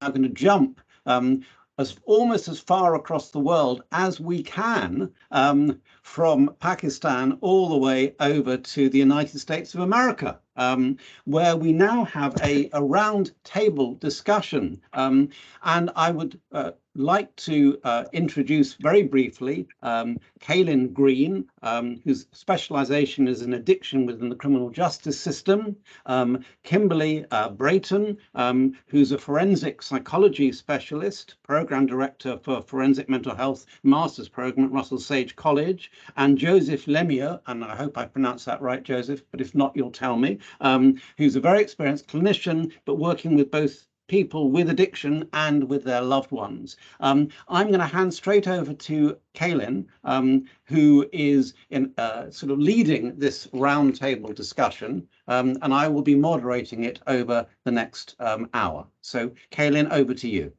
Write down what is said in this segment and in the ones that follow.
going to jump almost as far across the world as we can, from Pakistan all the way over to the United States of America, where we now have a round table discussion. And I would like to introduce very briefly Kaylin Green, whose specialization is in addiction within the criminal justice system, Kimberly Brayton, who's a forensic psychology specialist, program director for forensic mental health master's program at Russell Sage College, and Joseph Lemieux, and I hope I pronounced that right, Joseph, but if not, you'll tell me, who's a very experienced clinician, but working with both people with addiction and with their loved ones. I'm going to hand straight over to Kaylin, who is sort of leading this roundtable discussion, and I will be moderating it over the next hour. So, Kaylin, over to you.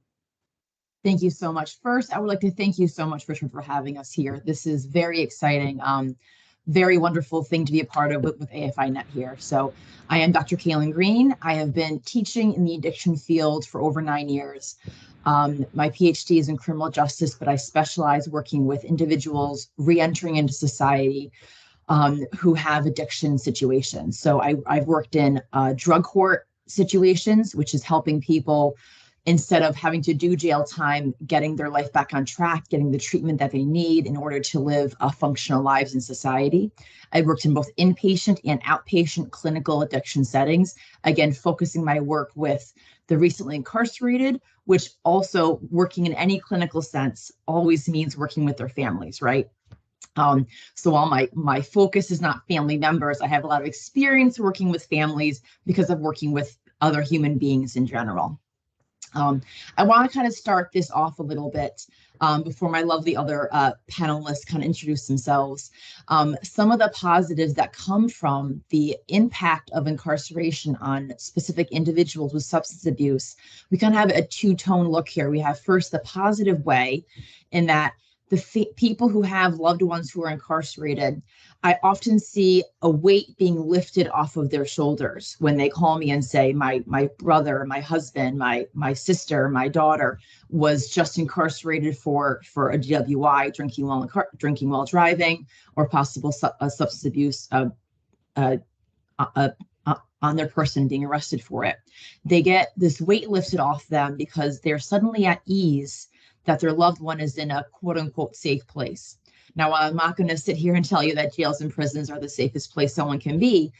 Thank you so much. First, I would like to thank you so much, Richard, for having us here. This is very exciting. Very wonderful thing to be a part of with AFINet here. So I am Dr. Kaylin Green. I have been teaching in the addiction field for over 9 years. My PhD is in criminal justice, but I specialize working with individuals re-entering into society who have addiction situations. So I've worked in drug court situations, which is helping people, instead of having to do jail time, getting their life back on track, getting the treatment that they need in order to live functional lives in society. I've worked in both inpatient and outpatient clinical addiction settings, again, focusing my work with the recently incarcerated, which also working in any clinical sense always means working with their families, right? So while my focus is not family members, I have a lot of experience working with families because of working with other human beings in general. I want to kind of start this off a little bit before my lovely other panelists kind of introduce themselves. Some of the positives that come from the impact of incarceration on specific individuals with substance abuse, we kind of have a two-tone look here. We have first the positive way, in that the people who have loved ones who are incarcerated, I often see a weight being lifted off of their shoulders when they call me and say, my brother, my husband, my sister, my daughter was just incarcerated for a DWI, drinking while driving, or possible substance abuse on their person, being arrested for it. They get this weight lifted off them because they're suddenly at ease that their loved one is in a quote unquote safe place. Now, I'm not going to sit here and tell you that jails and prisons are the safest place someone can be.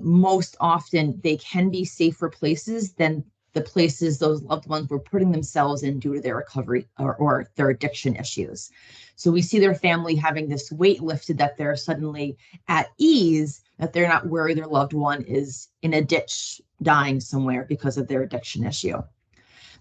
Most often they can be safer places than the places those loved ones were putting themselves in due to their recovery or their addiction issues. So we see their family having this weight lifted, that they're suddenly at ease, that they're not worried their loved one is in a ditch dying somewhere because of their addiction issue.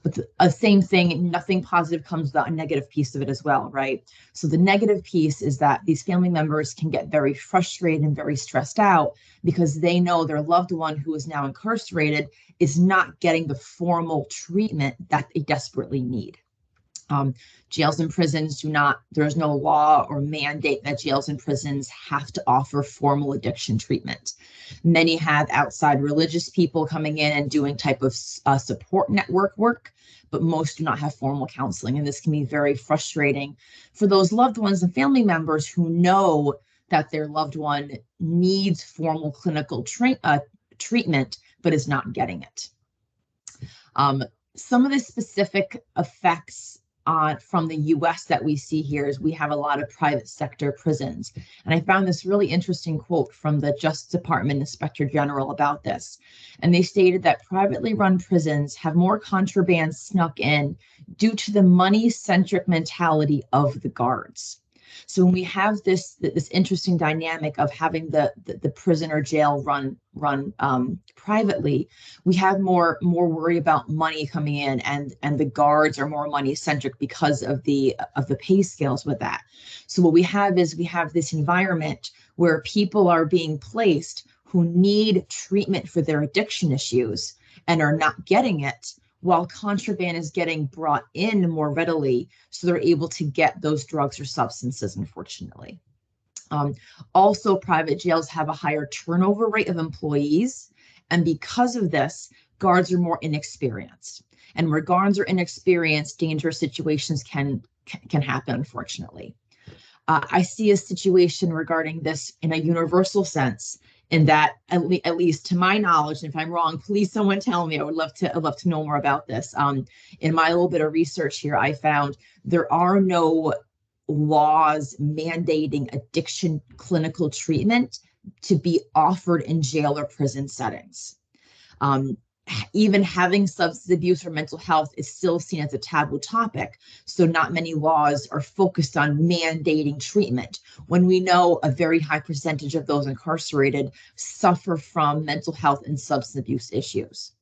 But the same thing, nothing positive comes without a negative piece of it as well, right? So the negative piece is that these family members can get very frustrated and very stressed out because they know their loved one who is now incarcerated is not getting the formal treatment that they desperately need. Jails and prisons there's no law or mandate that jails and prisons have to offer formal addiction treatment. Many have outside religious people coming in and doing type of support network work, but most do not have formal counseling. And this can be very frustrating for those loved ones and family members who know that their loved one needs formal clinical treatment, but is not getting it. Some of the specific effects from the US that we see here is we have a lot of private sector prisons. And I found this really interesting quote from the Justice Department Inspector General about this. And they stated that privately run prisons have more contraband snuck in due to the money-centric mentality of the guards. So when we have this interesting dynamic of having the prison or jail run privately, we have more worry about money coming in, and the guards are more money centric because of the pay scales with that. So what we have is this environment where people are being placed who need treatment for their addiction issues and are not getting it, while contraband is getting brought in more readily, so they're able to get those drugs or substances, unfortunately. Also, private jails have a higher turnover rate of employees, and because of this, guards are more inexperienced. And where guards are inexperienced, dangerous situations can happen, unfortunately. I see a situation regarding this in a universal sense, in that at least to my knowledge, and if I'm wrong, please someone tell me. I'd love to know more about this. In my little bit of research here, I found there are no laws mandating addiction clinical treatment to be offered in jail or prison settings. Even having substance abuse or mental health is still seen as a taboo topic. So not many laws are focused on mandating treatment, when we know a very high percentage of those incarcerated suffer from mental health and substance abuse issues.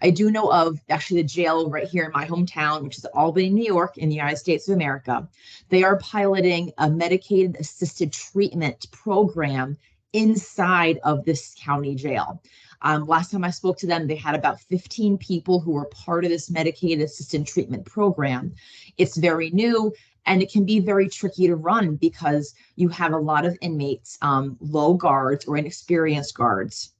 I do know of actually the jail right here in my hometown, which is Albany, New York, in the United States of America. They are piloting a medicated assisted treatment program inside of this county jail. Last time I spoke to them, they had about 15 people who were part of this medicated assisted treatment program. It's very new, and it can be very tricky to run because you have a lot of inmates, low guards or inexperienced guards.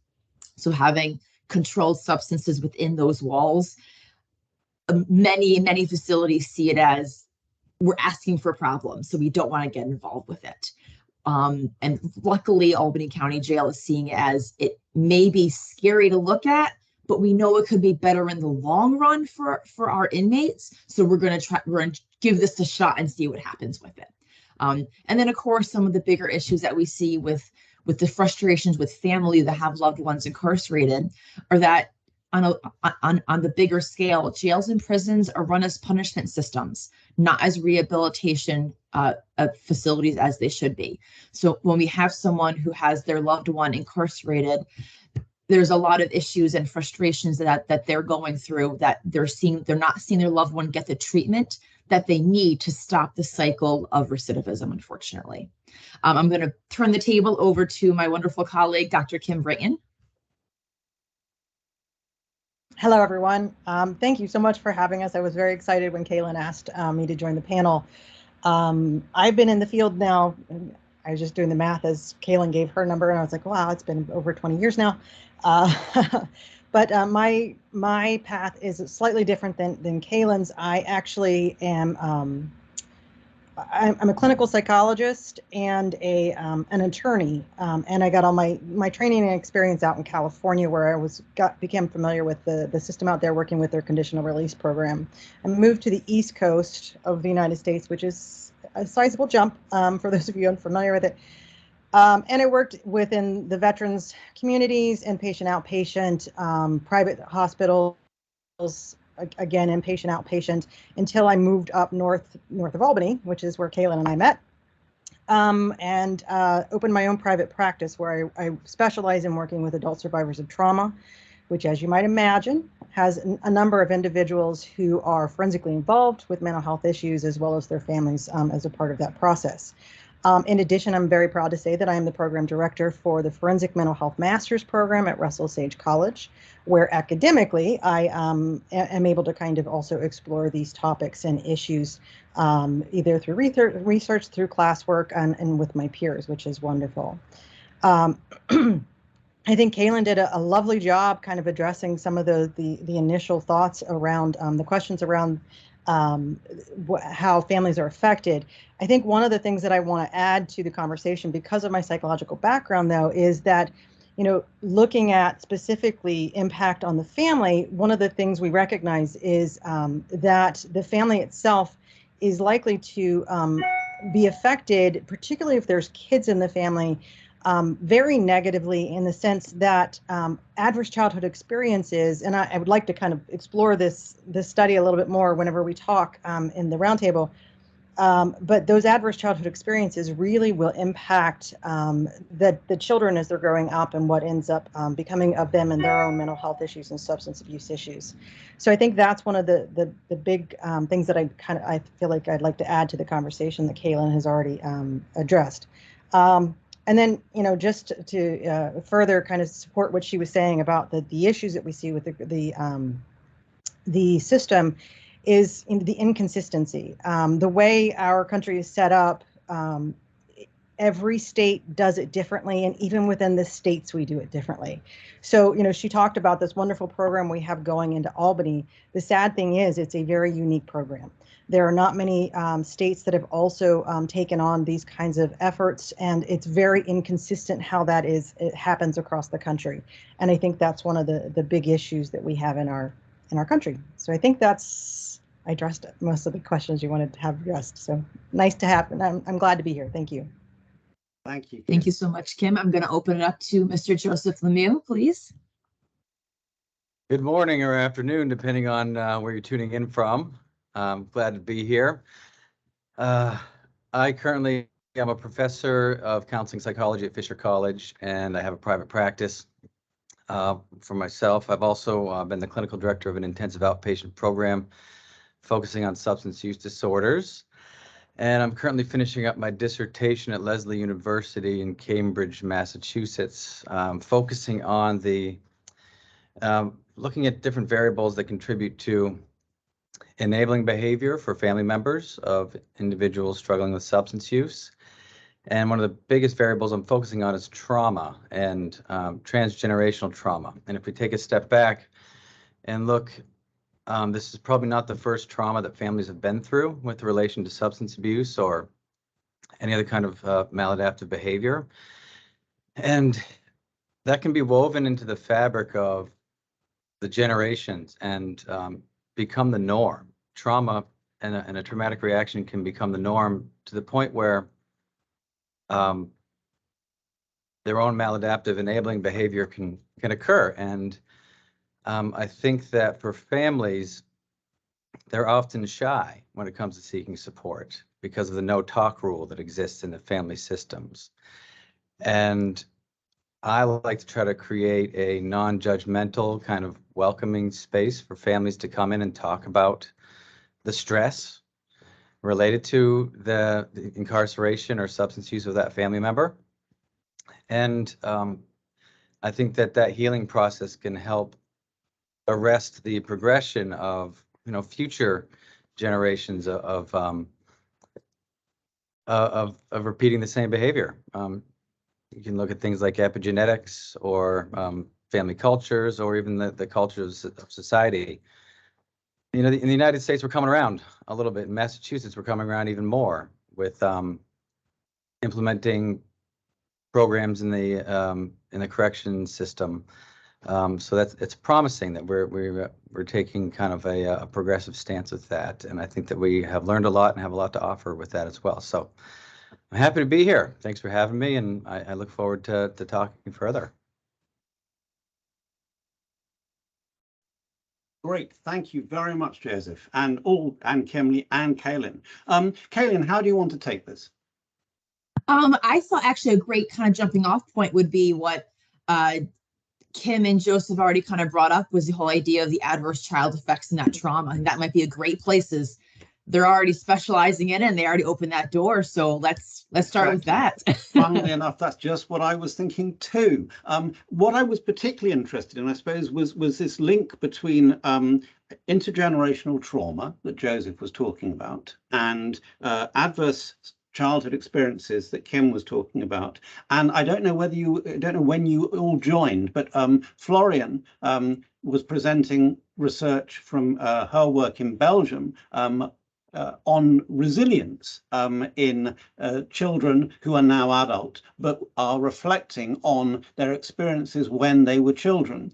So having controlled substances within those walls, many facilities see it as we're asking for problems, so we don't want to get involved with it. And luckily, Albany County Jail is seeing it as it may be scary to look at, but we know it could be better in the long run for our inmates. So we're going to give this a shot and see what happens with it. And then, of course, some of the bigger issues that we see with the frustrations with families that have loved ones incarcerated are that on the bigger scale, jails and prisons are run as punishment systems, not as rehabilitation facilities as they should be. So when we have someone who has their loved one incarcerated, there's a lot of issues and frustrations that they're going through, that they're not seeing their loved one get the treatment that they need to stop the cycle of recidivism, unfortunately. I'm going to turn the table over to my wonderful colleague, Dr. Kim Brayton. Hello, everyone. Thank you so much for having us. I was very excited when Kaylin asked me to join the panel. I've been in the field now. I was just doing the math as Kaylin gave her number, and I was like, wow, it's been over 20 years now. But my path is slightly different than Kaylin's. I actually am I'm a clinical psychologist and an attorney, and I got all my training and experience out in California, where I became familiar with the system out there, working with their conditional release program. I moved to the East Coast of the United States, which is a sizable jump for those of you unfamiliar with it. And I worked within the veterans communities, inpatient, outpatient, private hospitals, again, inpatient, outpatient, until I moved up north of Albany, which is where Kaylin and I met, and opened my own private practice, where I specialize in working with adult survivors of trauma, which, as you might imagine, has a number of individuals who are forensically involved with mental health issues, as well as their families as a part of that process. In addition, I'm very proud to say that I am the program director for the Forensic Mental Health Master's Program at Russell Sage College, where academically I am able to kind of also explore these topics and issues, either through research, through classwork, and with my peers, which is wonderful. I think Kaylin did a lovely job kind of addressing some of the initial thoughts around the questions around how families are affected. I think one of the things that I want to add to the conversation, because of my psychological background, though, is that, looking at specifically impact on the family, one of the things we recognize is that the family itself is likely to be affected, particularly if there's kids in the family, very negatively, in the sense that adverse childhood experiences, and I would like to kind of explore this study a little bit more whenever we talk in the roundtable, but those adverse childhood experiences really will impact the children as they're growing up, and what ends up becoming of them and their own mental health issues and substance abuse issues. So I think that's one of the big things that I feel like I'd like to add to the conversation that Kaylin has already addressed. And then, just to further kind of support what she was saying about the issues that we see with the system, is in the inconsistency. The way our country is set up, every state does it differently, and even within the states we do it differently. So, she talked about this wonderful program we have going into Albany. The sad thing is it's a very unique program. There are not many states that have also taken on these kinds of efforts, and it's very inconsistent how it happens across the country. And I think that's one of the big issues that we have in our country. So I think I addressed most of the questions you wanted to have addressed. So nice to have, and I'm glad to be here. Thank you. Thank you. Thank you so much, Kim. I'm going to open it up to Mr. Joseph Lemieux, please. Good morning or afternoon, depending on where you're tuning in from. I'm glad to be here. I currently am a professor of counseling psychology at Fisher College, and I have a private practice for myself. I've also been the clinical director of an intensive outpatient program focusing on substance use disorders. And I'm currently finishing up my dissertation at Lesley University in Cambridge, Massachusetts, focusing on looking at different variables that contribute to enabling behavior for family members of individuals struggling with substance use. And one of the biggest variables I'm focusing on is trauma and transgenerational trauma. And if we take a step back and look, this is probably not the first trauma that families have been through with relation to substance abuse or any other kind of maladaptive behavior. And that can be woven into the fabric of the generations and become the norm. Trauma and a traumatic reaction can become the norm to the point where their own maladaptive enabling behavior can occur. And I think that for families, they're often shy when it comes to seeking support because of the no talk rule that exists in the family systems. And I like to try to create a non-judgmental kind of welcoming space for families to come in and talk about the stress related to the incarceration or substance use of that family member. And I think that healing process can help arrest the progression of future generations of repeating the same behavior. You can look at things like epigenetics or family cultures or even the cultures of society. In the United States, we're coming around a little bit. In Massachusetts, we're coming around even more with implementing programs in the correction system. So it's promising that we're taking kind of a progressive stance with that, and I think that we have learned a lot and have a lot to offer with that as well. So I'm happy to be here. Thanks for having me, and I look forward to talking further. Great, thank you very much, Joseph, and Kimberly and Kaylin. Kaylin, how do you want to take this? I thought actually a great kind of jumping off point would be what Kim and Joseph already kind of brought up, was the whole idea of the adverse child effects and that trauma. And that might be a great place. They're already specializing in it and they already opened that door. So let's start with that. Funnily enough, that's just what I was thinking too. What I was particularly interested in, I suppose, was this link between intergenerational trauma that Joseph was talking about and adverse childhood experiences that Kim was talking about. And I don't know when you all joined, but Florian was presenting research from her work in Belgium on resilience in children who are now adult, but are reflecting on their experiences when they were children.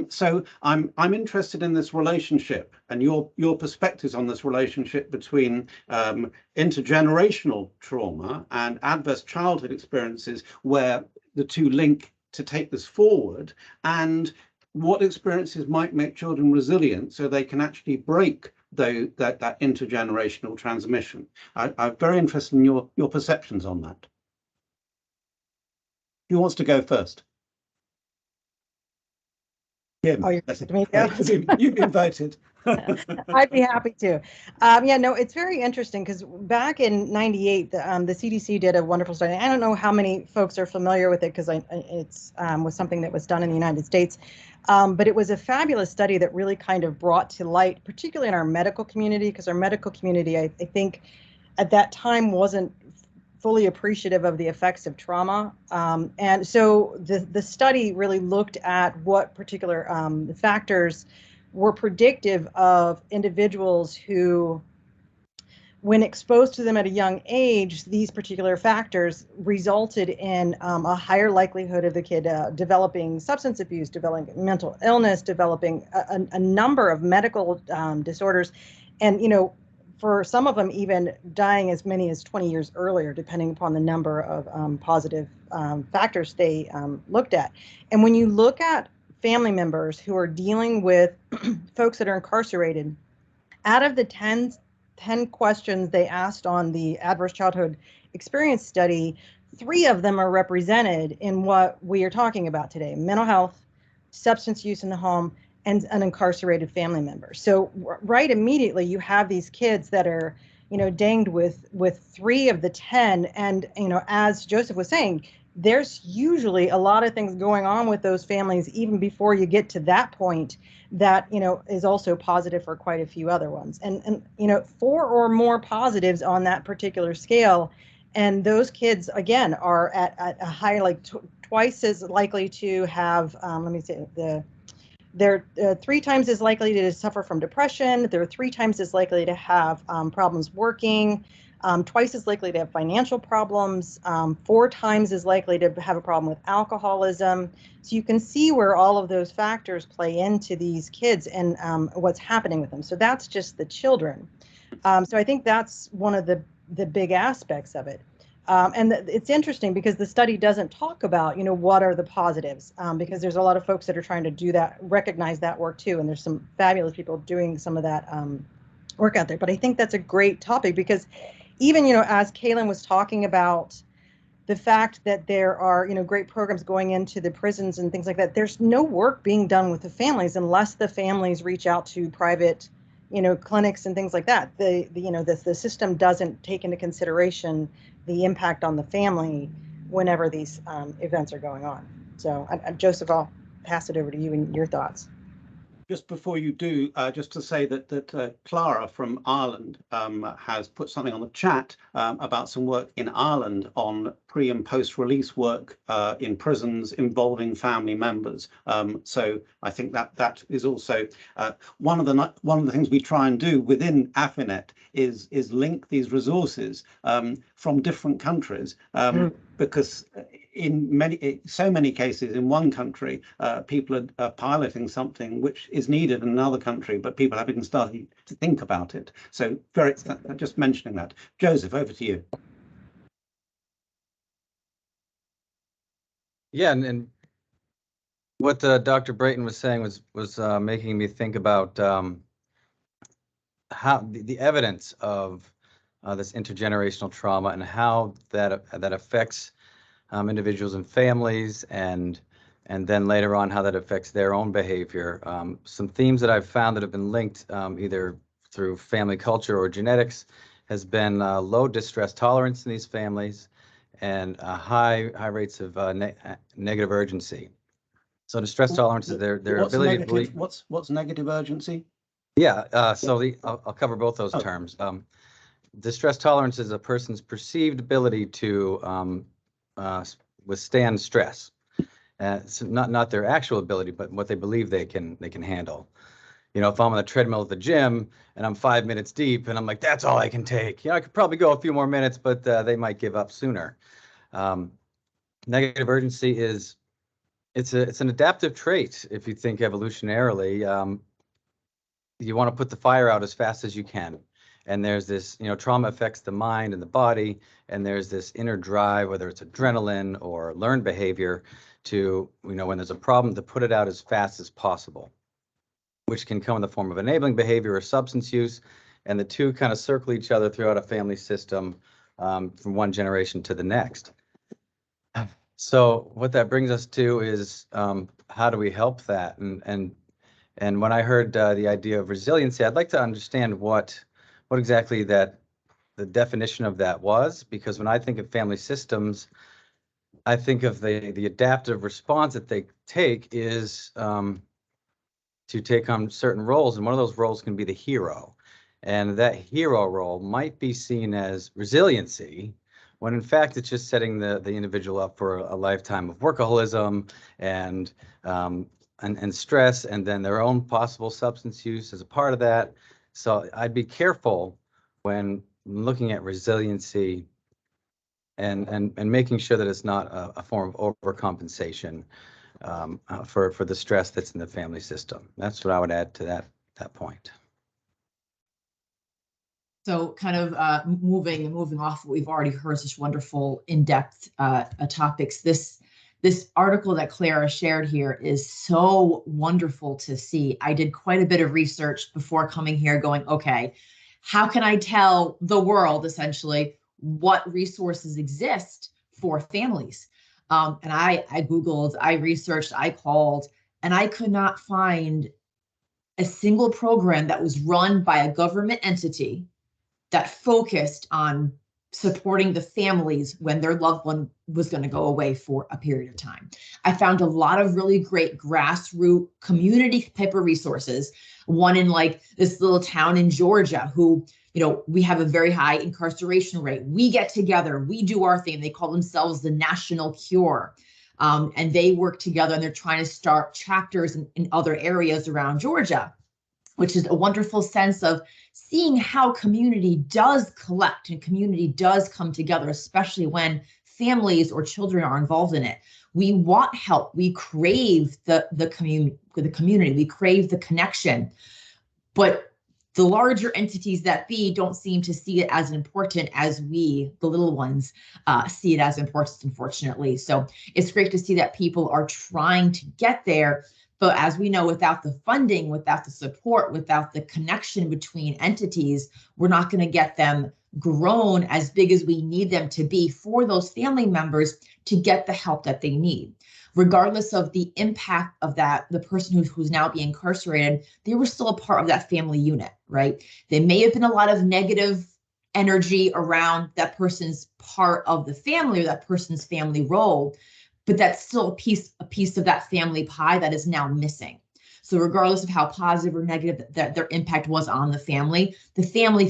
So I'm interested in this relationship and your perspectives on this relationship between intergenerational trauma and adverse childhood experiences, where the two link to take this forward, and what experiences might make children resilient so they can actually break that intergenerational transmission. I'm very interested in your perceptions on that. Who wants to go first? Kim. Oh, you're to me, yeah. You've been voted. I'd be happy to. Yeah, no, it's very interesting because back in '98, the CDC did a wonderful study. I don't know how many folks are familiar with it because it's was something that was done in the United States. But it was a fabulous study that really kind of brought to light, particularly in our medical community, because our medical community, I think, at that time wasn't fully appreciative of the effects of trauma. And so the study really looked at what particular factors were predictive of individuals who, when exposed to them at a young age, these particular factors resulted in a higher likelihood of the kid developing substance abuse, developing mental illness, developing a number of medical disorders, and, you know, for some of them even dying as many as 20 years earlier, depending upon the number of positive factors they looked at. And when you look at family members who are dealing with folks that are incarcerated, out of the 10 questions they asked on the Adverse Childhood Experience Study, 3 of them are represented in what we are talking about today: mental health, substance use in the home, and an incarcerated family member. So right immediately you have these kids that are, you know, dinged with 3 of the 10. And, you know, as Joseph was saying, there's usually a lot of things going on with those families even before you get to that point that, you know, is also positive for quite a few other ones. And you know, 4 or more positives on that particular scale. And those kids, again, are at a high, like twice as likely to have, let me say, they're 3 times as likely to suffer from depression. They're 3 times as likely to have problems working, twice as likely to have financial problems, 4 times as likely to have a problem with alcoholism. So you can see where all of those factors play into these kids and what's happening with them. So that's just the children. So I think that's one of the big aspects of it. And it's interesting because the study doesn't talk about, you know, what are the positives, because there's a lot of folks that are trying to do that, recognize that work too. And there's some fabulous people doing some of that work out there. But I think that's a great topic because even, you know, as Kaylin was talking about the fact that there are, you know, great programs going into the prisons and things like that, there's no work being done with the families unless the families reach out to private, you know, clinics and things like that. You know, the system doesn't take into consideration the impact on the family whenever these events are going on. So, Joseph, I'll pass it over to you and your thoughts. Just before you do, just to say that Clara from Ireland has put something on the chat about some work in Ireland on pre and post release work in prisons involving family members. So I think that is also one of the things we try and do within AFINet is link these resources from different countries because in so many cases in one country, people are piloting something which is needed in another country, but people haven't even started to think about it. So just mentioning that. Joseph, over to you. Yeah, and what Dr. Brayton was saying was making me think about how the evidence of this intergenerational trauma and how that affects individuals and families, and then later on how that affects their own behavior. Some themes that I've found that have been linked either through family culture or genetics has been low distress tolerance in these families and high rates of negative urgency. So distress tolerance is their ability to believe. What's negative urgency? Yeah, so I'll cover both those terms. Distress tolerance is a person's perceived ability to withstand stress. So not their actual ability, but what they believe they can handle. You know, if I'm on the treadmill at the gym and I'm 5 minutes deep and I'm like, that's all I can take. You know, I could probably go a few more minutes, but they might give up sooner. Negative urgency it's an adaptive trait. If you think evolutionarily, you want to put the fire out as fast as you can. And there's this, you know, trauma affects the mind and the body, and there's this inner drive, whether it's adrenaline or learned behavior, to, you know, when there's a problem, to put it out as fast as possible, which can come in the form of enabling behavior or substance use. And the two kind of circle each other throughout a family system from one generation to the next. So what that brings us to is how do we help that? And when I heard the idea of resiliency, I'd like to understand what exactly the definition of that was, because when I think of family systems, I think of the adaptive response that they take is to take on certain roles, and one of those roles can be the hero. And that hero role might be seen as resiliency, when in fact it's just setting the individual up for a lifetime of workaholism and stress, and then their own possible substance use as a part of that. So I'd be careful when looking at resiliency and making sure that it's not a form of overcompensation for the stress that's in the family system. That's what I would add to that point. So kind of moving off what we've already heard, such wonderful in-depth topics. This article that Clara shared here is so wonderful to see. I did quite a bit of research before coming here going, okay, how can I tell the world essentially what resources exist for families? And I Googled, I researched, I called, and I could not find a single program that was run by a government entity that focused on supporting the families when their loved one was going to go away for a period of time. I found a lot of really great grassroots community type of resources. One in like this little town in Georgia who, we have a very high incarceration rate. We get together, we do our thing. They call themselves the National Cure. And they work together and they're trying to start chapters in other areas around Georgia, which is a wonderful sense of seeing how community does collect and community does come together, especially when families or children are involved in it. We want help. We crave the community. We crave the connection. But the larger entities that be don't seem to see it as important as we, the little ones, see it as important, unfortunately. So it's great to see that people are trying to get there. But as we know, without the funding, without the support, without the connection between entities, we're not going to get them grown as big as we need them to be for those family members to get the help that they need. Regardless of the impact of that, the person who's now being incarcerated, they were still a part of that family unit, right? There may have been a lot of negative energy around that person's part of the family or that person's family role, but that's still a piece of that family pie that is now missing. So regardless of how positive or negative that their impact was on the family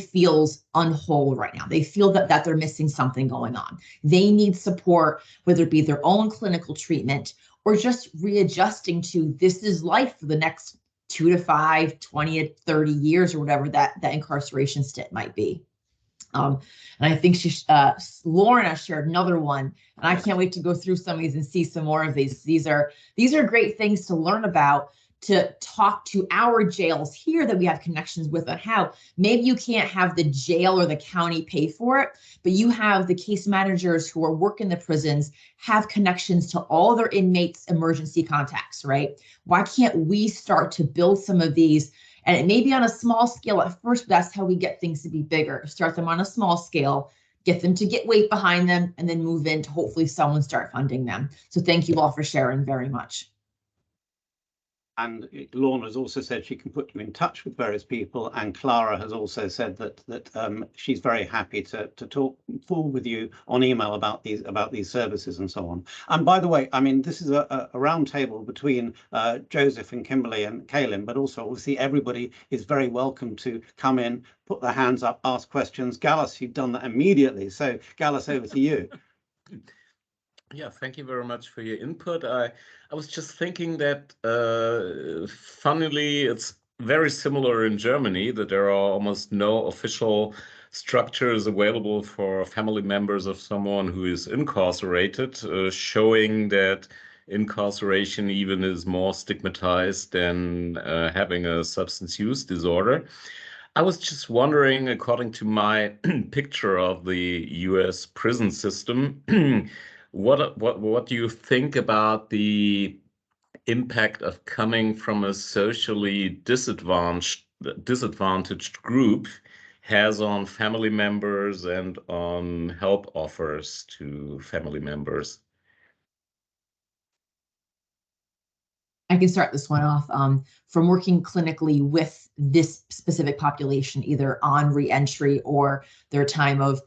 feels unwhole right now. They feel that they're missing something going on. They need support, whether it be their own clinical treatment or just readjusting to this is life for the next 2 to 5, 20 to 30 years or whatever that incarceration stint might be. And I think Lorna shared another one, and I can't wait to go through some of these and see some more of these. These are great things to learn about, to talk to our jails here that we have connections with on how maybe you can't have the jail or the county pay for it, but you have the case managers who are working the prisons have connections to all their inmates' emergency contacts, right? Why can't we start to build some of these? And it may be on a small scale at first, but that's how we get things to be bigger. Start them on a small scale, get them to get weight behind them, and then move into hopefully someone start funding them. So thank you all for sharing very much. And Lorna has also said she can put you in touch with various people, and Clara has also said that she's very happy to talk forward with you on email about these services and so on. And by the way, I mean, this is a round table between Joseph and Kimberly and Kaylin, but also obviously everybody is very welcome to come in, put their hands up, ask questions. Gallus, you've done that immediately, so Gallus, over to you. Yeah, thank you very much for your input. I was just thinking that, funnily, it's very similar in Germany, that there are almost no official structures available for family members of someone who is incarcerated, showing that incarceration even is more stigmatized than having a substance use disorder. I was just wondering, according to my picture of the US prison system, what do you think about the impact of coming from a socially disadvantaged group has on family members and on help offers to family members? I can start this one off. From working clinically with this specific population, either on reentry or their time of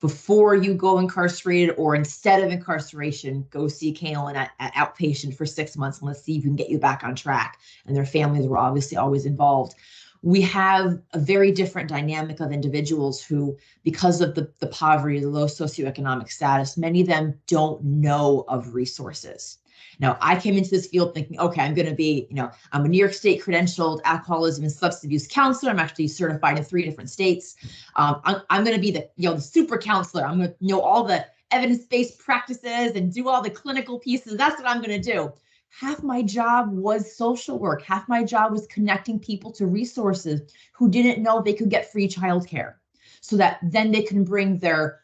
before you go incarcerated or instead of incarceration, go see Kaylin at outpatient for 6 months and let's see if we can get you back on track. And their families were obviously always involved. we have a very different dynamic of individuals who, because of the poverty, the low socioeconomic status, many of them don't know of resources. Now, I came into this field thinking, okay, I'm going to be, I'm a New York State credentialed alcoholism and substance abuse counselor. I'm actually certified in 3 different states. I'm going to be the super counselor. I'm going to know all the evidence-based practices and do all the clinical pieces. That's what I'm going to do. Half my job was social work. Half my job was connecting people to resources who didn't know they could get free childcare, so that then they can bring their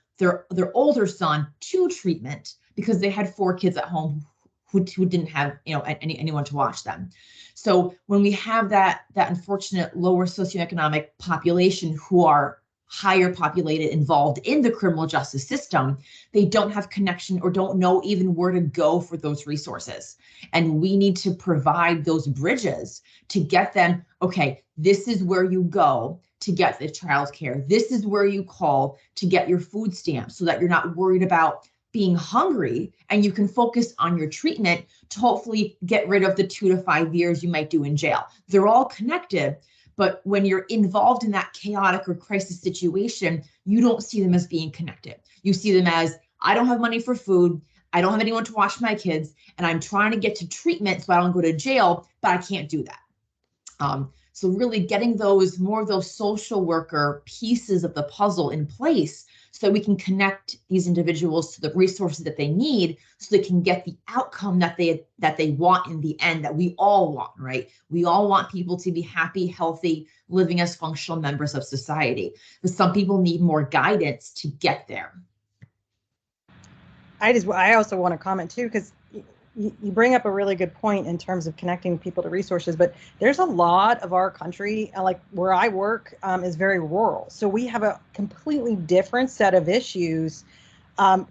older son to treatment because they had 4 kids at home who didn't have anyone to watch them. So when we have that unfortunate lower socioeconomic population who are higher populated, involved in the criminal justice system, they don't have connection or don't know even where to go for those resources. And we need to provide those bridges to get them, okay, this is where you go to get the childcare. This is where you call to get your food stamps, so that you're not worried about being hungry, and you can focus on your treatment to hopefully get rid of the 2 to 5 years you might do in jail. They're all connected. But when you're involved in that chaotic or crisis situation, you don't see them as being connected. You see them as, I don't have money for food, I don't have anyone to watch my kids, and I'm trying to get to treatment so I don't go to jail, but I can't do that. So really getting more of those social worker pieces of the puzzle in place, so that we can connect these individuals to the resources that they need, so they can get the outcome that they want in the end, that we all want, right? We all want people to be happy, healthy, living as functional members of society. But some people need more guidance to get there. I also want to comment too, because you bring up a really good point in terms of connecting people to resources, but there's a lot of our country, like where I work, is very rural. So we have a completely different set of issues.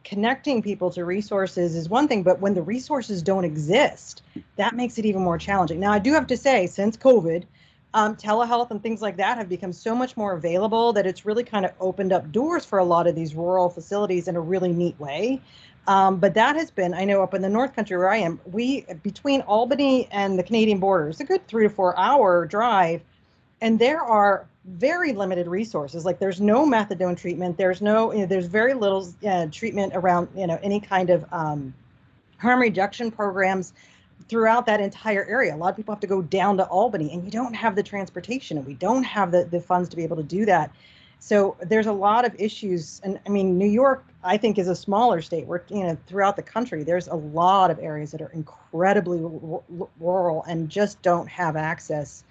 Connecting people to resources is one thing, but when the resources don't exist, that makes it even more challenging. Now, I do have to say, since COVID, telehealth and things like that have become so much more available that it's really kind of opened up doors for a lot of these rural facilities in a really neat way. But that has been, I know up in the North Country where I am, between Albany and the Canadian border, it's a good 3 to 4 hour drive, and there are very limited resources. Like there's no methadone treatment, there's very little treatment around any kind of harm reduction programs throughout that entire area. A lot of people have to go down to Albany, and you don't have the transportation, and we don't have the funds to be able to do that. So there's a lot of issues. And I mean, New York, I think, is a smaller state where, throughout the country, there's a lot of areas that are incredibly rural and just don't have access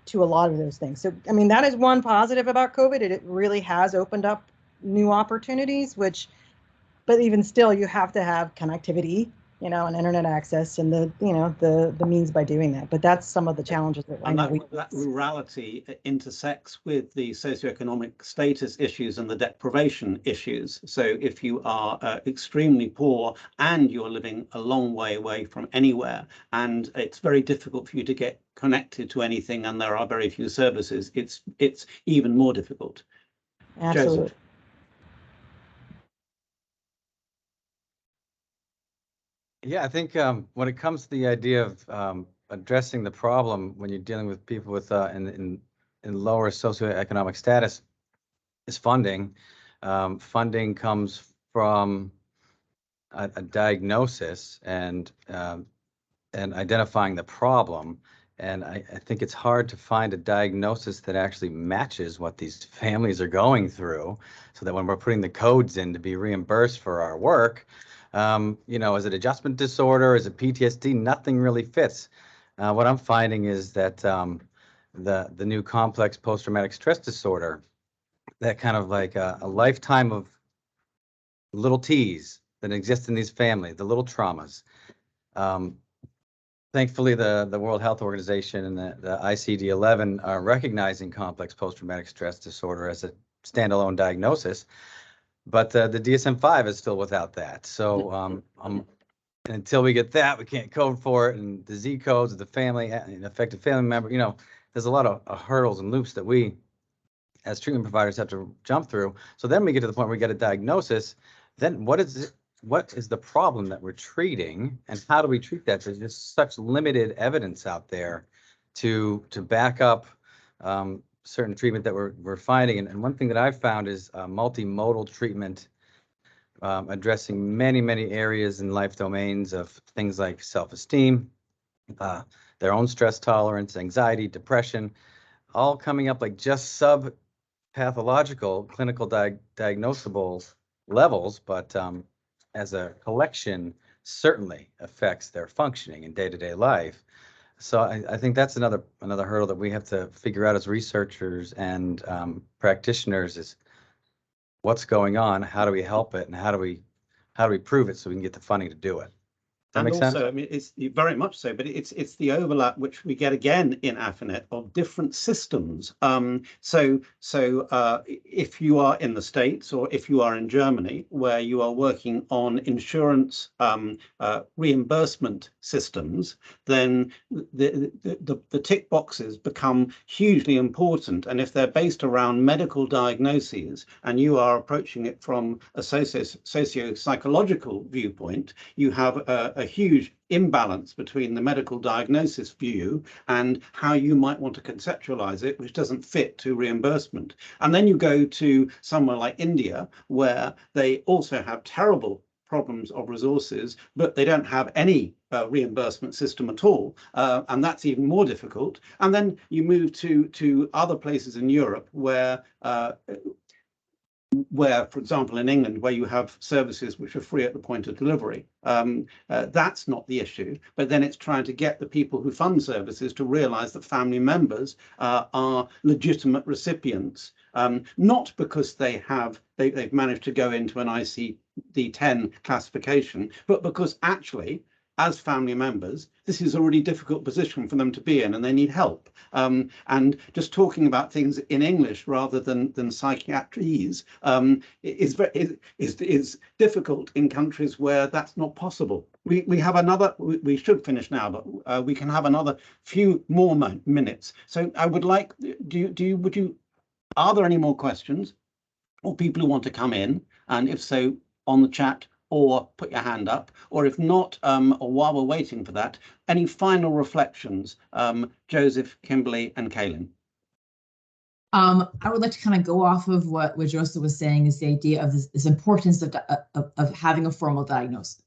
to a lot of those things. So, I mean, that is one positive about COVID. It really has opened up new opportunities, but even still, you have to have connectivity, and internet access, and the means by doing that. But that's some of the challenges that I know that rurality intersects with the socioeconomic status issues and the deprivation issues. So if you are extremely poor and you're living a long way away from anywhere, and it's very difficult for you to get connected to anything, and there are very few services, it's even more difficult. Absolutely. Joseph. Yeah, I think when it comes to the idea of addressing the problem when you're dealing with people with in lower socioeconomic status, is funding. Funding comes from a diagnosis and identifying the problem. And I think it's hard to find a diagnosis that actually matches what these families are going through, so that when we're putting the codes in to be reimbursed for our work, is it adjustment disorder? Is it PTSD? Nothing really fits. What I'm finding is that the new complex post-traumatic stress disorder, that kind of like a lifetime of little T's that exist in these families, the little traumas. Thankfully, the World Health Organization and the ICD-11 are recognizing complex post-traumatic stress disorder as a standalone diagnosis. But the DSM-5 is still without that. So until we get that, we can't code for it. And the Z codes of the family, and affected family member, there's a lot of hurdles and loops that we, as treatment providers, have to jump through. So then we get to the point where we get a diagnosis. Then what is the problem that we're treating, and how do we treat that? There's just such limited evidence out there to back up certain treatment that we're finding. And one thing that I've found is multimodal treatment, addressing many areas in life domains of things like self-esteem, their own stress tolerance, anxiety, depression, all coming up like just sub-pathological clinical diagnosable levels, but as a collection, certainly affects their functioning in day-to-day life. So I think that's another hurdle that we have to figure out as researchers and practitioners is what's going on, how do we help it, and how do we prove it so we can get the funding to do it. And make also, sense? I mean, it's very much so, but it's the overlap which we get again in AFINet of different systems. So if you are in the States or if you are in Germany, where you are working on insurance reimbursement systems, then the tick boxes become hugely important. And if they're based around medical diagnoses and you are approaching it from a socio-psychological viewpoint, you have a huge imbalance between the medical diagnosis view and how you might want to conceptualize it, which doesn't fit to reimbursement. And then you go to somewhere like India, where they also have terrible problems of resources, but they don't have any reimbursement system at all, and that's even more difficult. And then you move to other places in Europe where, for example, in England, where you have services which are free at the point of delivery, that's not the issue. But then it's trying to get the people who fund services to realize that family members are legitimate recipients, not because they've managed to go into an ICD-10 classification, but because actually, as family members, this is a really difficult position for them to be in, and they need help. And just talking about things in English rather than psychiatries is difficult in countries where that's not possible. We have another. We should finish now, but we can have another few more minutes. So I would like. Are there any more questions, or people who want to come in? And if so, on the chat, or put your hand up, or if not, or while we're waiting for that, any final reflections, Joseph, Kimberly, and Kaylin? I would like to kind of go off of what Joseph was saying, is the idea of this importance of having a formal diagnosing.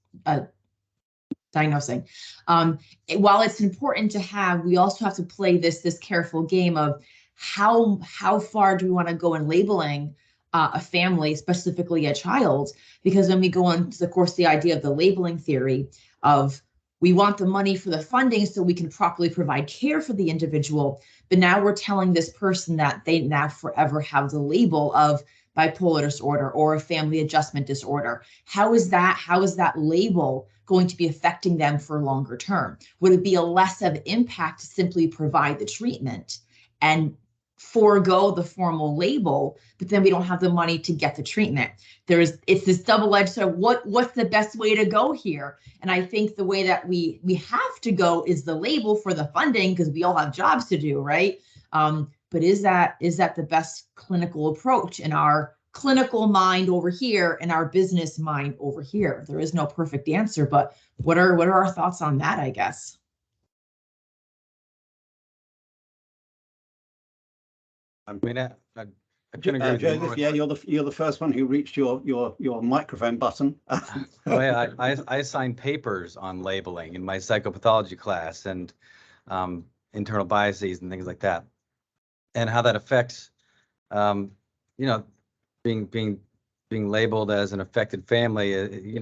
While it's important to have, we also have to play this careful game of how far do we want to go in labeling a family, specifically a child, because when we go into, of course, the idea of the labeling theory of we want the money for the funding so we can properly provide care for the individual, but now we're telling this person that they now forever have the label of bipolar disorder or a family adjustment disorder. How is that label going to be affecting them for longer term? Would it be a less of impact to simply provide the treatment and forego the formal label, but then we don't have the money to get the treatment? It's this double-edged sort of what's the best way to go here? And I think the way that we have to go is the label for the funding, because we all have jobs to do, right? But is that the best clinical approach in our clinical mind over here and our business mind over here? There is no perfect answer, but what are our thoughts on that, I guess? I mean, I couldn't agree with you more. Joseph, yeah, you're the first one who reached your microphone button. Oh, yeah, I assigned papers on labeling in my psychopathology class and internal biases and things like that, and how that affects, being labeled as an affected family,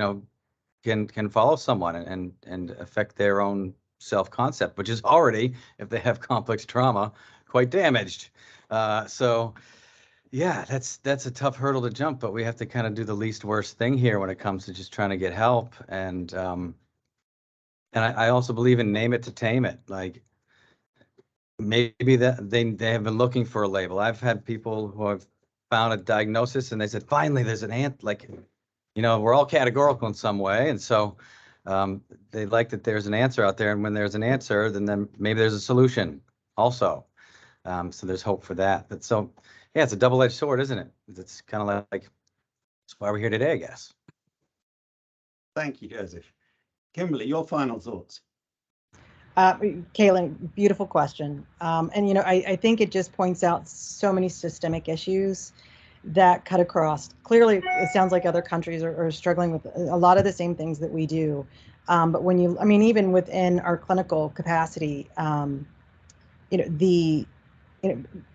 can follow someone and affect their own self-concept, which is already, if they have complex trauma, quite damaged. So yeah, that's a tough hurdle to jump, but we have to kind of do the least worst thing here when it comes to just trying to get help. And I also believe in name it to tame it. Like maybe that they have been looking for a label. I've had people who have found a diagnosis and they said, finally, there's an we're all categorical in some way. And so they like that there's an answer out there. And when there's an answer, then maybe there's a solution also. So there's hope for that. But so, yeah, it's a double-edged sword, isn't it? It's kind of like that's why we're here today, I guess. Thank you, Joseph. Kimberly, your final thoughts. Caitlin, beautiful question. And, you know, I think it just points out so many systemic issues that cut across. Clearly, it sounds like other countries are struggling with a lot of the same things that we do. But when you, I mean, even within our clinical capacity, you know,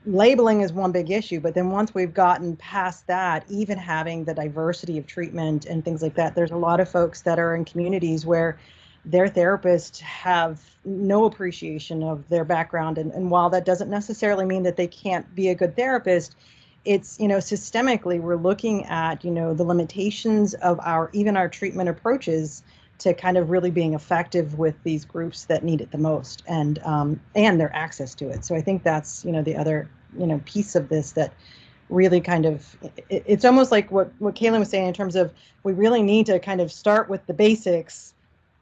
labeling is one big issue, but then once we've gotten past that, even having the diversity of treatment and things like that, there's a lot of folks that are in communities where their therapists have no appreciation of their background. And while that doesn't necessarily mean that they can't be a good therapist, it's, you know, systemically, we're looking at, you know, the limitations of even our treatment approaches to kind of really being effective with these groups that need it the most, and their access to it. So I think that's, you know, the other, you know, piece of this that really kind of, it's almost like what Caitlin was saying in terms of we really need to kind of start with the basics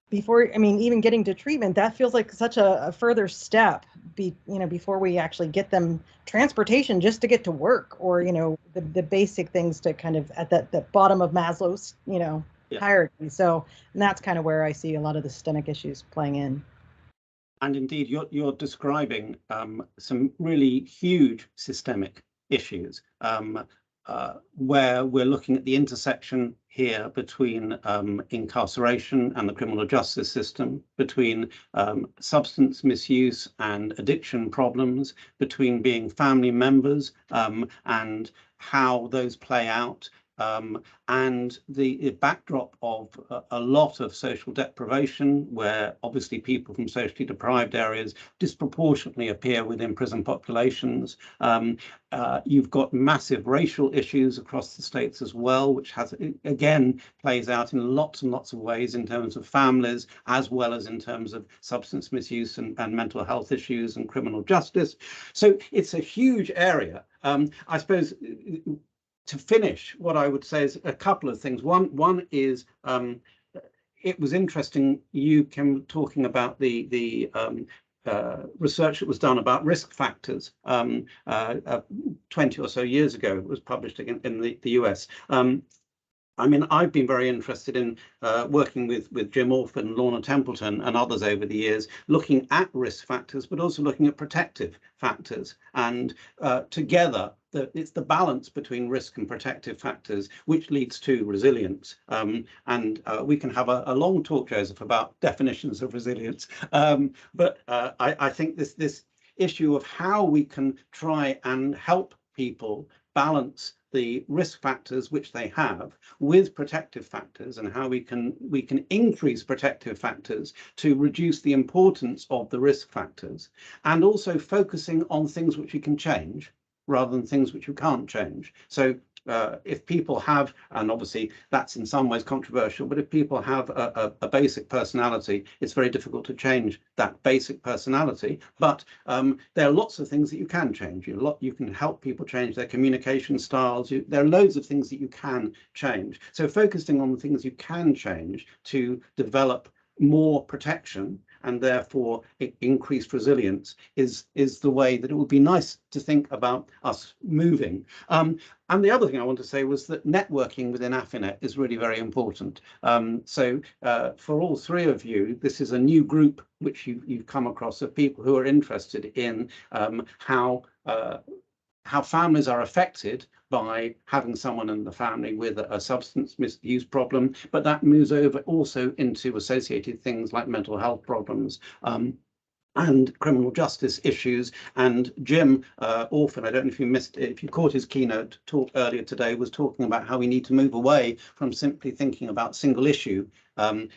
before, I mean, even getting to treatment. That feels like such a further step, you know, before we actually get them transportation just to get to work, or, you know, the basic things to kind of at that bottom of Maslow's, you know, hierarchy. So, and that's kind of where I see a lot of the systemic issues playing in. And indeed, you're describing some really huge systemic issues where we're looking at the intersection here between incarceration and the criminal justice system, between substance misuse and addiction problems, between being family members and how those play out, and the backdrop of a lot of social deprivation, where obviously people from socially deprived areas disproportionately appear within prison populations. You've got massive racial issues across the states as well, which has, again, plays out in lots and lots of ways in terms of families, as well as in terms of substance misuse and mental health issues and criminal justice. So it's a huge area. I suppose to finish, what I would say is a couple of things. One is it was interesting you came talking about the research that was done about risk factors 20 or so years ago. It was published in the US. I mean, I've been very interested in working with Jim Orphan, Lorna Templeton and others over the years, looking at risk factors, but also looking at protective factors. And together, it's the balance between risk and protective factors which leads to resilience. And we can have a long talk, Joseph, about definitions of resilience. But I think this issue of how we can try and help people balance the risk factors which they have with protective factors, and how we can increase protective factors to reduce the importance of the risk factors, and also focusing on things which you can change rather than things which you can't change. So if people have, and obviously that's in some ways controversial, but if people have a basic personality, it's very difficult to change that basic personality. But there are lots of things that you can change. You can help people change their communication styles. There are loads of things that you can change. So focusing on the things you can change to develop more protection and therefore increased resilience is the way that it would be nice to think about us moving. And the other thing I want to say was that networking within AFINet is really very important. So for all three of you, this is a new group which you've come across of people who are interested in how families are affected by having someone in the family with a substance misuse problem, but that moves over also into associated things like mental health problems and criminal justice issues. And Jim Orphan, I don't know if you caught his keynote talk earlier today, was talking about how we need to move away from simply thinking about single issue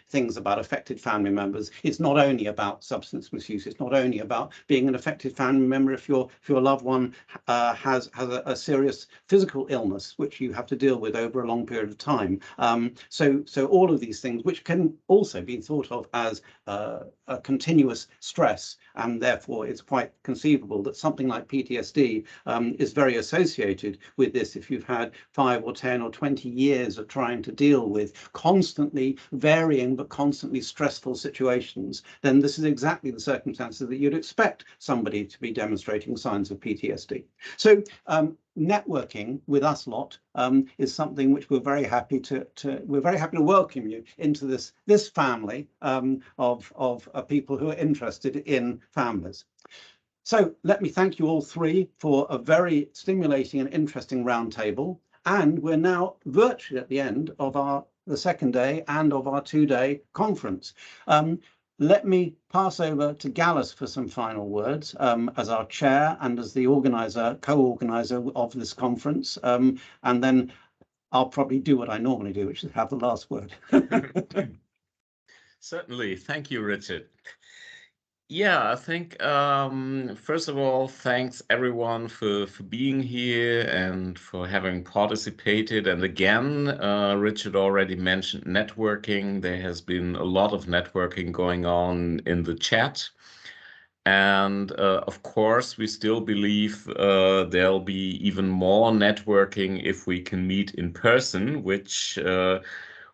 things about affected family members. It's not only about substance misuse. It's not only about being an affected family member if your loved one has a serious physical illness which you have to deal with over a long period of time. So all of these things, which can also be thought of as a continuous stress, and therefore it's quite conceivable that something like PTSD is very associated with this. If you've had 5 or 10 or 20 years of trying to deal with constantly varying but constantly stressful situations, then this is exactly the circumstances that you'd expect somebody to be demonstrating signs of PTSD. So networking with us lot is something which we're very happy to welcome you into this family of people who are interested in families. So let me thank you all three for a very stimulating and interesting roundtable. And we're now virtually at the end of the second day and of our 2-day conference. Let me pass over to Gallus for some final words as our chair and as the co-organizer of this conference. And then I'll probably do what I normally do, which is have the last word. Certainly. Thank you, Richard. Yeah, I think first of all, thanks everyone for being here and for having participated. And again, Richard already mentioned networking. There has been a lot of networking going on in the chat. And of course, we still believe there'll be even more networking if we can meet in person, which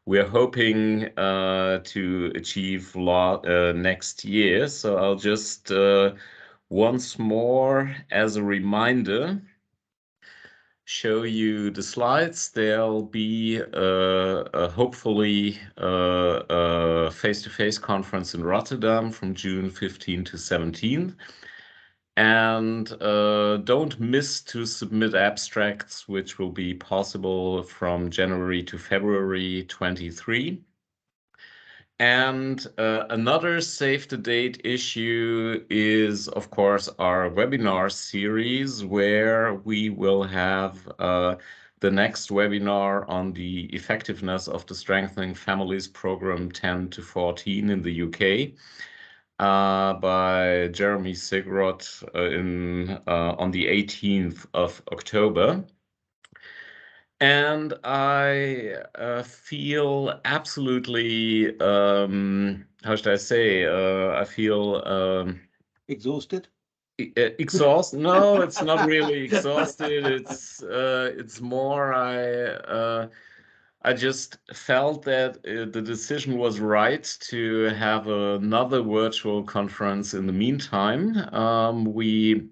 we're hoping to achieve next year. So I'll just once more, as a reminder, show you the slides. There'll be hopefully a face-to-face conference in Rotterdam from June 15 to 17. And don't miss to submit abstracts, which will be possible from January to February 23. And another save the date issue is, of course, our webinar series, where we will have the next webinar on the effectiveness of the Strengthening Families Program 10 to 14 in the UK. By Jeremy Sigrot on the 18th of October. And I feel absolutely, how should I say, I feel... exhausted? Exhausted? No, it's not really exhausted. It's more I just felt that the decision was right to have another virtual conference in the meantime. We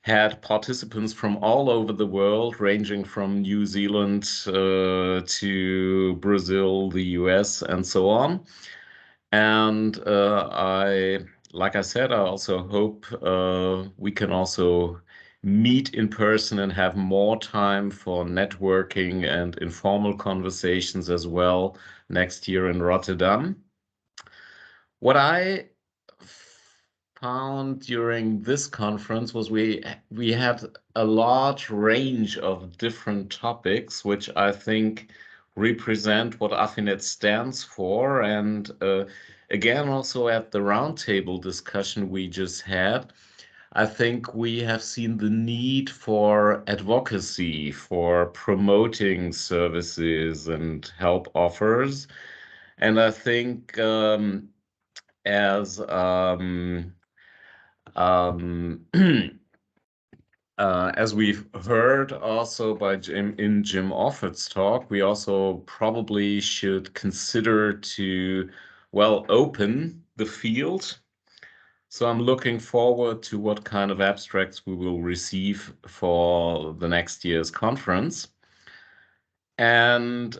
had participants from all over the world, ranging from New Zealand to Brazil, the US, and so on. And like I said, I also hope we can also meet in person and have more time for networking and informal conversations as well next year in Rotterdam. What I found during this conference was we had a large range of different topics, which I think represent what AFINet stands for. And again, also at the roundtable discussion we just had, I think we have seen the need for advocacy, for promoting services and help offers. And I think as as we've heard also by Jim Offord's talk, we also probably should consider to, well, open the field. So I'm looking forward to what kind of abstracts we will receive for the next year's conference. And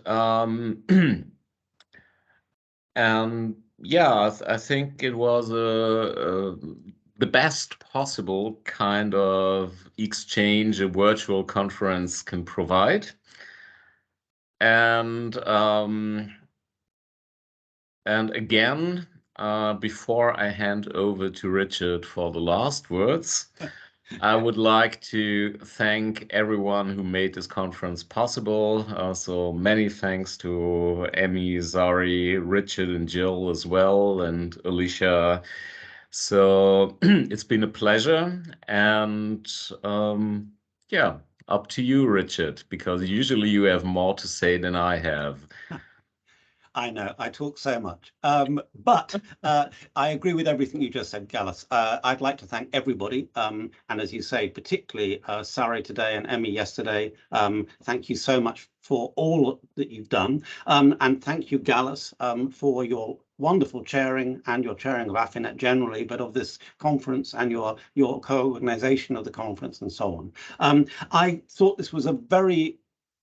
yeah, I think it was the best possible kind of exchange a virtual conference can provide. And again, before I hand over to Richard for the last words, I would like to thank everyone who made this conference possible. So many thanks to Emmy, Zari, Richard, and Jill as well, and Alicia. So it's been a pleasure. And yeah, up to you, Richard, because usually you have more to say than I have. I know, I talk so much, but I agree with everything you just said, Gallus. I'd like to thank everybody, and as you say, particularly Sari today and Emmy yesterday. Thank you so much for all that you've done, and thank you, Gallus, for your wonderful chairing and your chairing of AFINet generally, but of this conference and your co-organisation of the conference and so on. I thought this was a very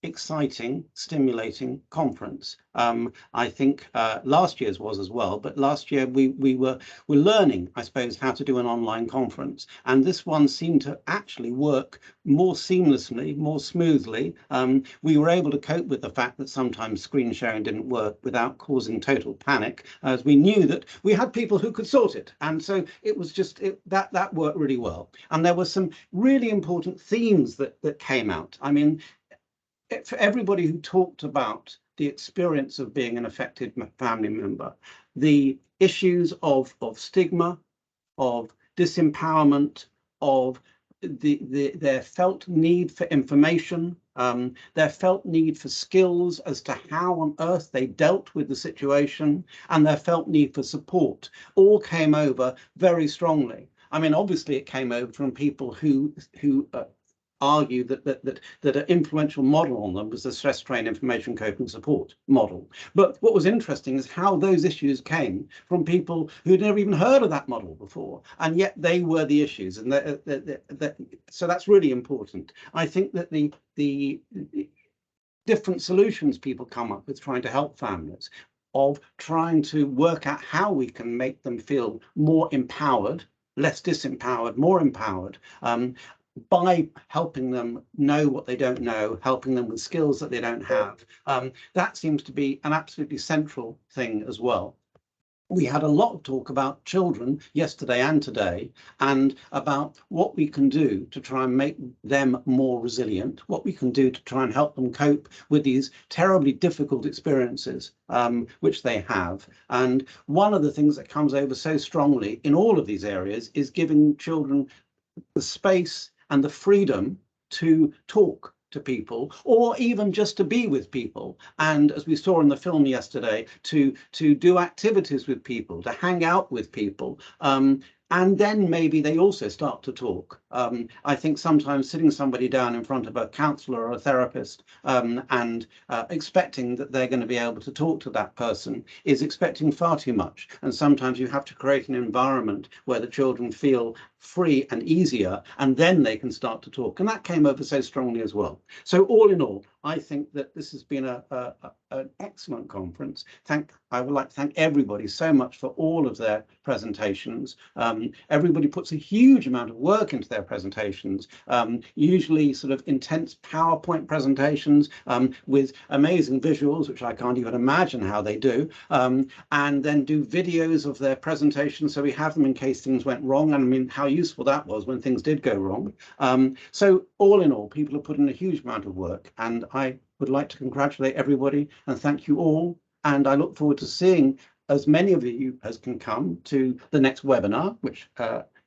exciting, stimulating conference. I think last year's was as well, but last year we were learning, I suppose, how to do an online conference, and this one seemed to actually work more seamlessly, more smoothly. We were able to cope with the fact that sometimes screen sharing didn't work without causing total panic, as we knew that we had people who could sort it, and so it was just that worked really well. And there were some really important themes that came out. I mean, for everybody who talked about the experience of being an affected family member, the issues of stigma, of disempowerment, of their felt need for information, their felt need for skills as to how on earth they dealt with the situation, and their felt need for support, all came over very strongly. I mean, obviously it came over from people who argue that an influential model on them was the stress strain information coping support model. But what was interesting is how those issues came from people who'd never even heard of that model before, and yet they were the issues. And so that's really important. I think that the different solutions people come up with trying to help families, of trying to work out how we can make them feel more empowered, less disempowered, more empowered, by helping them know what they don't know, helping them with skills that they don't have. That seems to be an absolutely central thing as well. We had a lot of talk about children yesterday and today, and about what we can do to try and make them more resilient, what we can do to try and help them cope with these terribly difficult experiences which they have. And one of the things that comes over so strongly in all of these areas is giving children the space and the freedom to talk to people, or even just to be with people, and as we saw in the film yesterday, to do activities with people, to hang out with people, and then maybe they also start to talk. I think sometimes sitting somebody down in front of a counsellor or a therapist and expecting that they're going to be able to talk to that person is expecting far too much. And sometimes you have to create an environment where the children feel free and easier, and then they can start to talk. And that came over so strongly as well. So all in all, I think that this has been an excellent conference. I would like to thank everybody so much for all of their presentations. Everybody puts a huge amount of work into their presentations, usually sort of intense PowerPoint presentations with amazing visuals, which I can't even imagine how they do, and then do videos of their presentations so we have them in case things went wrong. And I mean, how useful that was when things did go wrong. So all in all, people have put in a huge amount of work, and I would like to congratulate everybody and thank you all. And I look forward to seeing as many of you as can come to the next webinar, which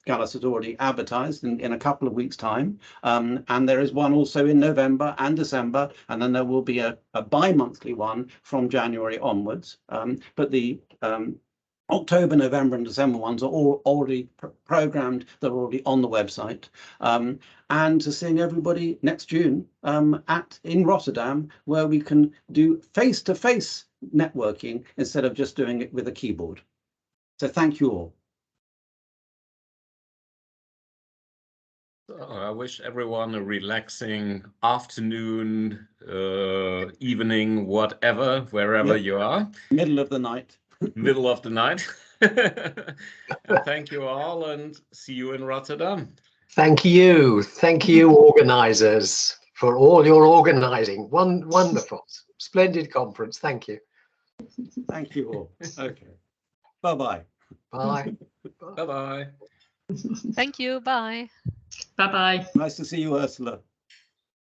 Gallus has already advertised in a couple of weeks' time. And there is one also in November and December, and then there will be a bi-monthly one from January onwards. But the October, November and December ones are all already programmed. They're already on the website. And to seeing everybody next June in Rotterdam, where we can do face-to-face networking instead of just doing it with a keyboard. So thank you all. I wish everyone a relaxing afternoon, evening, whatever, wherever you are. Middle of the night. Middle of the night. And thank you all, and see you in Rotterdam. Thank you, organisers, for all your organising. Wonderful, splendid conference. Thank you. Thank you all. Okay. Bye-bye. Bye. Bye-bye. Thank you. Bye. Bye-bye. Nice to see you, Ursula.